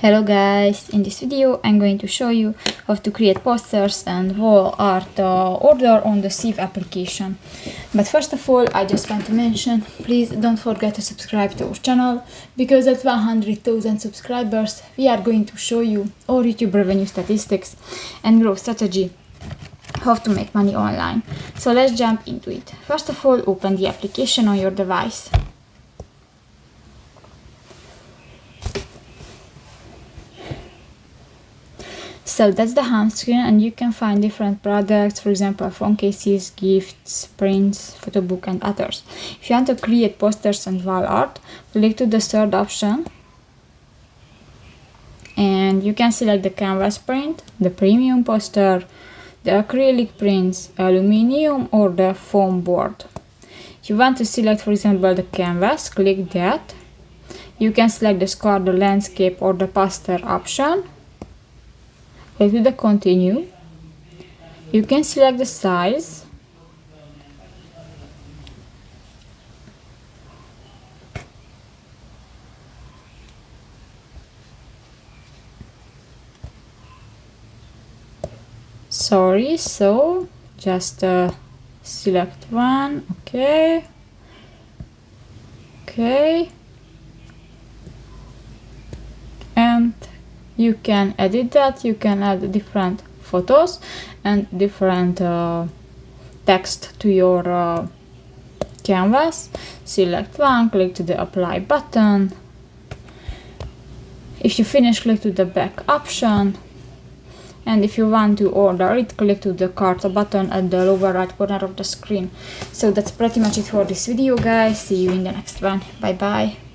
Hello guys, in this video I'm going to show you how to create posters and wall art order on the CEWE application. But first of all, I just want to mention, please don't forget to subscribe to our channel, because at 100,000 subscribers we are going to show you our YouTube revenue statistics and growth strategy, how to make money online. So let's jump into it. First of all, open the application on your device. So that's the home screen, and you can find different products, for example phone cases, gifts, prints, photo book and others. If you want to create posters and wall art, click to the third option and you can select the canvas print, the premium poster, the acrylic prints, aluminium or the foam board. If you want to select, for example, the canvas, click that. You can select the square, the landscape or the poster option. Click to the continue. You can select the size. So just select one. Okay. And you can edit that. You can add different photos and different text to your canvas. Select one, click to the apply button. If you finish, click to the back option. And if you want to order it, click to the cart button at the lower right corner of the screen. So that's pretty much it for this video, guys. See you in the next one. Bye bye.